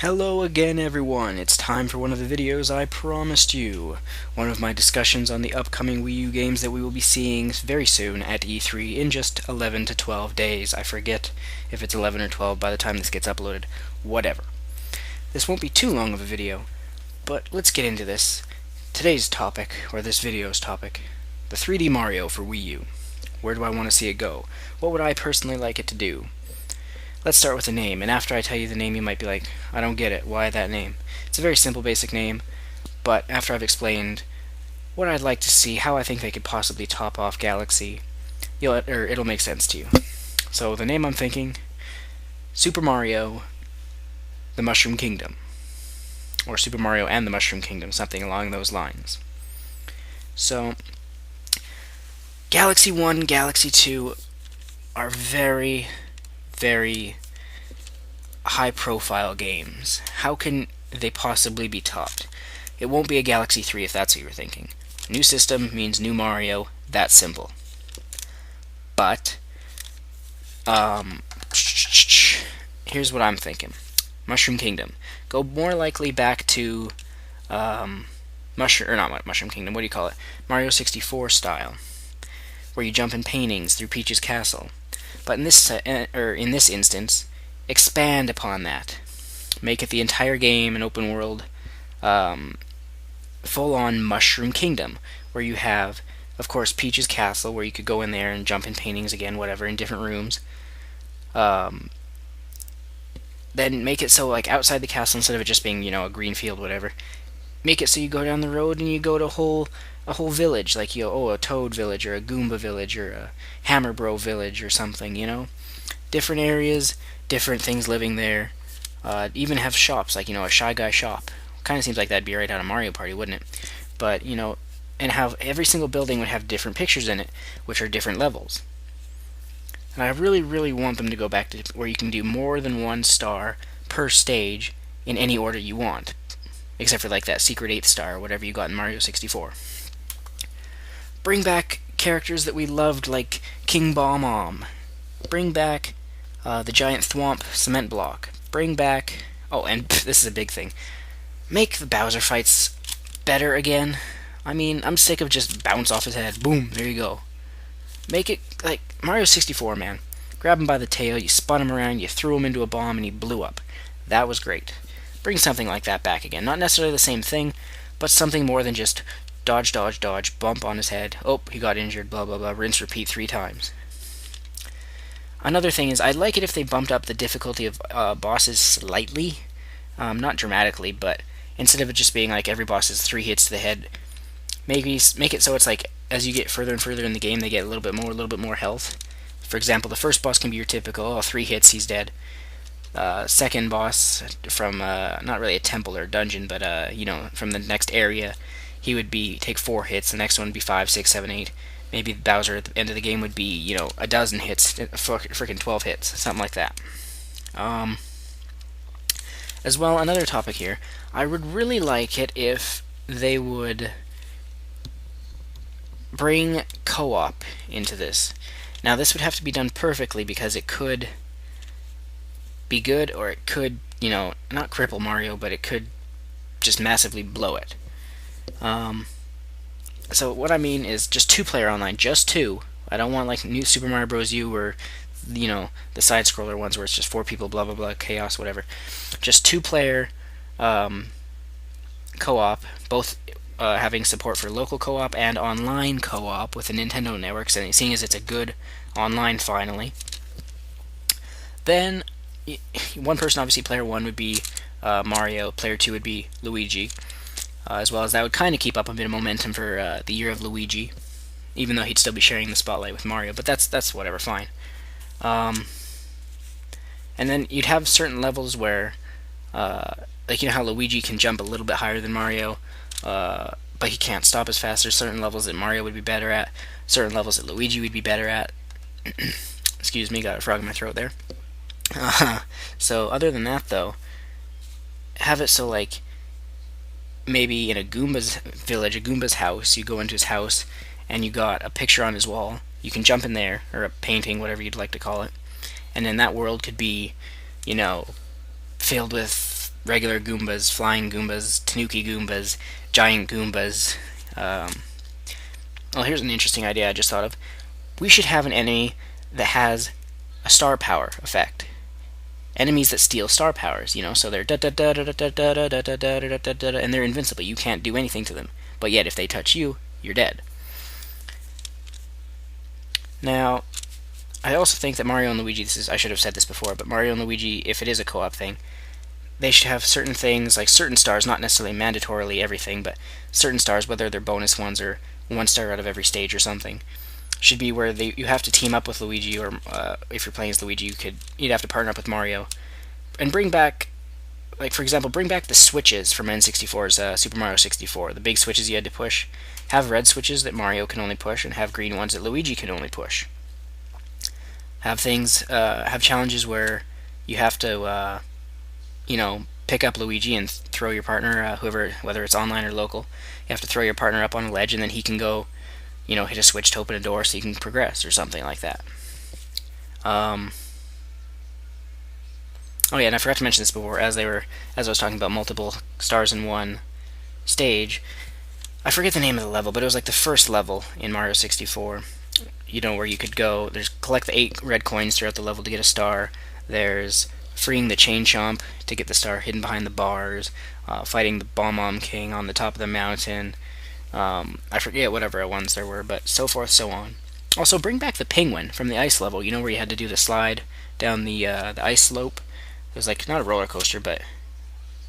Hello again, everyone. It's time for one of the videos I promised you. One of my discussions on the upcoming Wii U games that we will be seeing very soon at E3 in just 11 to 12 days. I forget if it's 11 or 12 by the time this gets uploaded. Whatever. This won't be too long of a video, but let's get into this. Today's topic, or this video's topic, the 3D Mario for Wii U. Where do I want to see it go? What would I personally like it to do? Let's start with the name, and after I tell you the name, you might be like, I don't get it, why that name? It's a very simple, basic name, but after I've explained what I'd like to see, how I think they could possibly top off Galaxy, it'll make sense to you. So the name I'm thinking, Super Mario, the Mushroom Kingdom. Or Super Mario and the Mushroom Kingdom, something along those lines. So, Galaxy 1, Galaxy 2 are very high-profile games. How can they possibly be topped? It won't be a Galaxy 3 if that's what you were thinking. New system means new Mario. That's simple. But, here's what I'm thinking. Mushroom Kingdom. Go more likely back to, Mushroom Kingdom, what do you call it? Mario 64 style, where you jump in paintings through Peach's castle. But in this instance, expand upon that. Make it the entire game an open world, full-on Mushroom Kingdom, where you have, of course, Peach's castle, where you could go in there and jump in paintings again, whatever, in different rooms. Then make it so, like, outside the castle, instead of it just being, a green field, whatever, make it so you go down the road and you go to a whole village, like a Toad village or a Goomba village or a Hammer Bro village or something, different areas, different things living there. Even have shops, like a Shy Guy shop. Kind of seems like that'd be right out of Mario Party, wouldn't it? But and have every single building would have different pictures in it, which are different levels. And I really want them to go back to where you can do more than one star per stage in any order you want, except for like that secret 8th star or whatever you got in Mario 64. Bring back characters that we loved, like King Bomb. Bring back the giant Thwomp cement block. Bring back... Oh, and this is a big thing. Make the Bowser fights better again. I mean, I'm sick of just bounce off his head. Boom, there you go. Make it like Mario 64, man. Grab him by the tail, you spun him around, you threw him into a bomb, and he blew up. That was great. Bring something like that back again. Not necessarily the same thing, but something more than just dodge, dodge, dodge, bump on his head. Oh, he got injured, blah, blah, blah. Rinse, repeat 3 times. Another thing is, I'd like it if they bumped up the difficulty of bosses slightly. Not dramatically, but instead of it just being like every boss is 3 hits to the head, maybe make it so it's like as you get further and further in the game, they get a little bit more health. For example, the first boss can be your typical, 3 hits, he's dead. Second boss from not really a temple or dungeon, but from the next area, he would take 4 hits. The next one would be 5, 6, 7, 8. Maybe Bowser at the end of the game would be a dozen hits, freaking 12 hits, something like that. As well, another topic here. I would really like it if they would bring co-op into this. Now, this would have to be done perfectly because it could be good, or it could, not cripple Mario, but it could just massively blow it. So what I mean is just 2-player online, just 2. I don't want like New Super Mario Bros. U or the side-scroller ones where it's just 4 people, blah blah blah, chaos, whatever. Just 2-player co-op, both having support for local co-op and online co-op with the Nintendo Network, and seeing as it's a good online finally. Then one person, obviously player 1 would be Mario, player 2 would be Luigi. As well as that would kind of keep up a bit of momentum for the year of Luigi, even though he'd still be sharing the spotlight with Mario, but that's whatever, fine. And then you'd have certain levels where, like how Luigi can jump a little bit higher than Mario, but he can't stop as fast. There's certain levels that Mario would be better at, certain levels that Luigi would be better at. Excuse me, got a frog in my throat there. So other than that, though, have it so like, maybe in a Goomba's village, a Goomba's house, you go into his house, and you got a picture on his wall. You can jump in there, or a painting, whatever you'd like to call it, and then that world could be, filled with regular Goombas, flying Goombas, Tanuki Goombas, giant Goombas. Well, here's an interesting idea I just thought of. We should have an enemy that has a star power effect. Enemies that steal star powers, so they're da da da da da da da da da da da da da, and they're invincible. You can't do anything to them. But yet, if they touch you, you're dead. Now, I also think that Mario and Luigi, I should have said this before, but Mario and Luigi, if it is a co-op thing, they should have certain things, like certain stars, not necessarily mandatorily everything, but certain stars, whether they're bonus ones or one star out of every stage or something, should be where you have to team up with Luigi, or if you're playing as Luigi, you'd have to partner up with Mario, and bring back, like for example, bring back the switches from N64's Super Mario 64, the big switches you had to push. Have red switches that Mario can only push, and have green ones that Luigi can only push. Have challenges where you have to, pick up Luigi and throw your partner, whether it's online or local. You have to throw your partner up on a ledge, and then he can go, hit a switch to open a door so you can progress or something like that. Oh yeah, and I forgot to mention this before, as I was talking about multiple stars in one stage. I forget the name of the level, but it was like the first level in Mario 64. Where you could go. There's collect the 8 red coins throughout the level to get a star. There's freeing the Chain Chomp to get the star hidden behind the bars. Fighting the Bomb King on the top of the mountain. I forget whatever ones there were, but so forth, so on. Also, bring back the penguin from the ice level. Where you had to do the slide down the ice slope. It was like not a roller coaster, but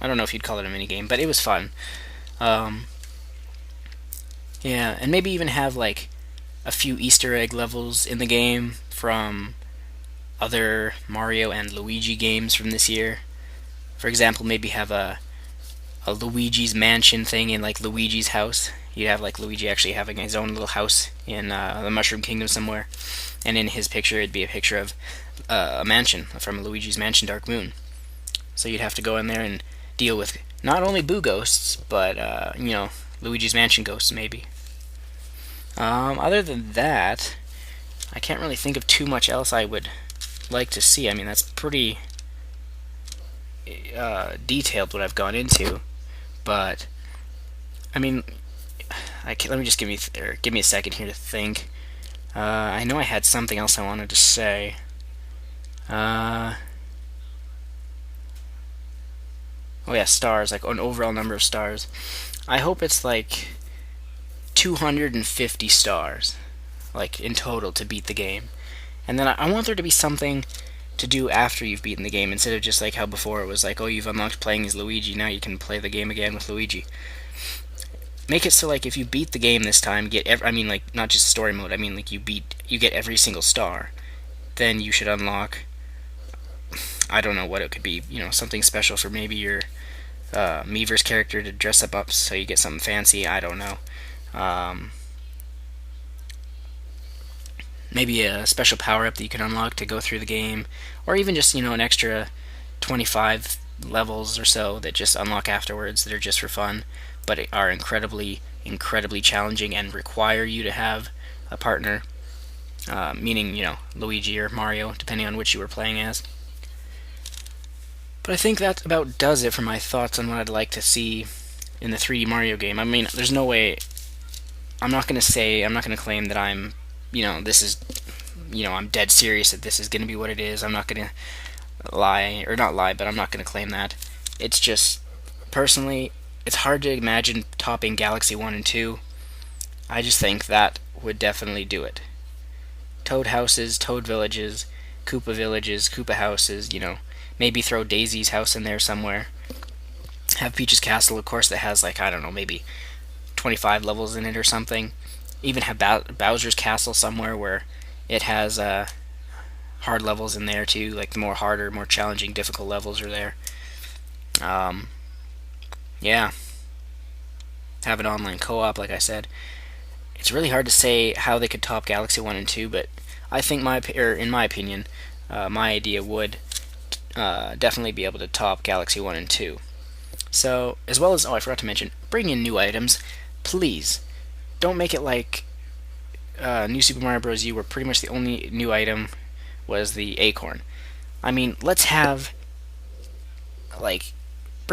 I don't know if you'd call it a mini game, but it was fun. Yeah, and maybe even have like a few Easter egg levels in the game from other Mario and Luigi games from this year. For example, maybe have a Luigi's Mansion thing in like Luigi's house. You'd have like Luigi actually having his own little house in the Mushroom Kingdom somewhere, and in his picture it'd be a picture of a mansion from Luigi's Mansion Dark Moon. So you'd have to go in there and deal with not only Boo ghosts, but Luigi's Mansion ghosts maybe. Other than that, I can't really think of too much else I would like to see. I mean, that's pretty detailed what I've gone into, but I mean, let me just give me a second here to think. I know I had something else I wanted to say. Oh yeah, stars, like an overall number of stars. I hope it's like 250 stars, like in total, to beat the game. And then I want there to be something to do after you've beaten the game, instead of just like how before it was like, oh, you've unlocked playing as Luigi, now you can play the game again with Luigi. Make it so like if you beat the game this time, like not just story mode, I mean like you get every single star, then you should unlock, I don't know what it could be, something special for maybe your Miiverse character to dress up so you get something fancy, I don't know. Maybe a special power-up that you can unlock to go through the game, or even just, an extra 25 levels or so that just unlock afterwards that are just for fun, but are incredibly, incredibly challenging and require you to have a partner, meaning, Luigi or Mario, depending on which you were playing as. But I think that about does it for my thoughts on what I'd like to see in the 3D Mario game. I mean, there's no way, I'm not going to claim that I'm, I'm dead serious that this is going to be what it is. I'm not going to lie, or not lie, but I'm not going to claim that. It's just, personally, it's hard to imagine topping Galaxy 1 and 2. I just think that would definitely do it. Toad houses, Toad villages, Koopa houses, maybe throw Daisy's house in there somewhere. Have Peach's Castle, of course, that has like, I don't know, maybe 25 levels in it or something. Even have Bowser's Castle somewhere where it has hard levels in there too, like the more harder, more challenging, difficult levels are there. Yeah. Have an online co-op, like I said. It's really hard to say how they could top Galaxy 1 and 2, but I think in my opinion, my idea would definitely be able to top Galaxy 1 and 2. So, as well as, I forgot to mention, bring in new items. Please, don't make it like New Super Mario Bros. U, where pretty much the only new item was the acorn. I mean, let's have,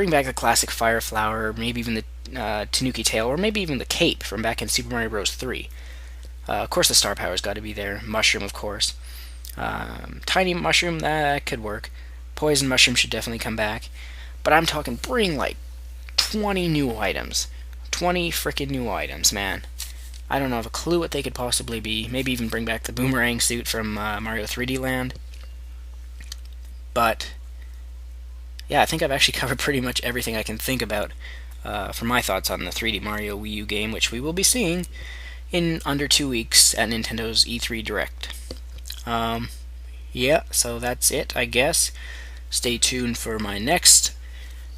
bring back the classic Fire Flower, maybe even the Tanuki Tail, or maybe even the Cape from back in Super Mario Bros. 3. Of course, the Star Power's got to be there. Mushroom, of course. Tiny Mushroom, that could work. Poison Mushroom should definitely come back. But I'm talking bring like 20 new items. 20 freaking new items, man. I don't have a clue what they could possibly be. Maybe even bring back the boomerang suit from Mario 3D Land. But yeah, I think I've actually covered pretty much everything I can think about for my thoughts on the 3D Mario Wii U game, which we will be seeing in under 2 weeks at Nintendo's E3 Direct. Yeah, so that's it, I guess. Stay tuned for my next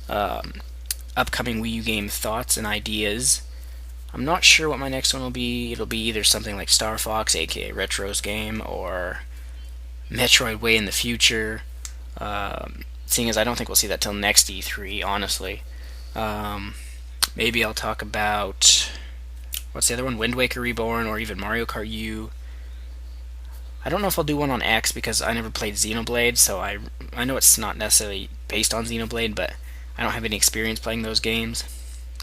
upcoming Wii U game thoughts and ideas. I'm not sure what my next one will be. It'll be either something like Star Fox, aka Retro's game, or Metroid Way in the future. Seeing as I don't think we'll see that till next E3, honestly. Maybe I'll talk about, what's the other one? Wind Waker Reborn, or even Mario Kart U. I don't know if I'll do one on X because I never played Xenoblade, so I know it's not necessarily based on Xenoblade, but I don't have any experience playing those games.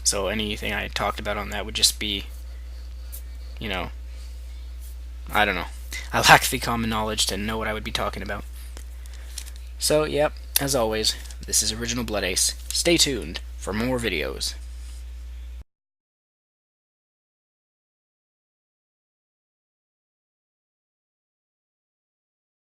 So anything I talked about on that would just be, I don't know. I lack the common knowledge to know what I would be talking about. So, yep, as always, this is Original Blood Ace. Stay tuned for more videos.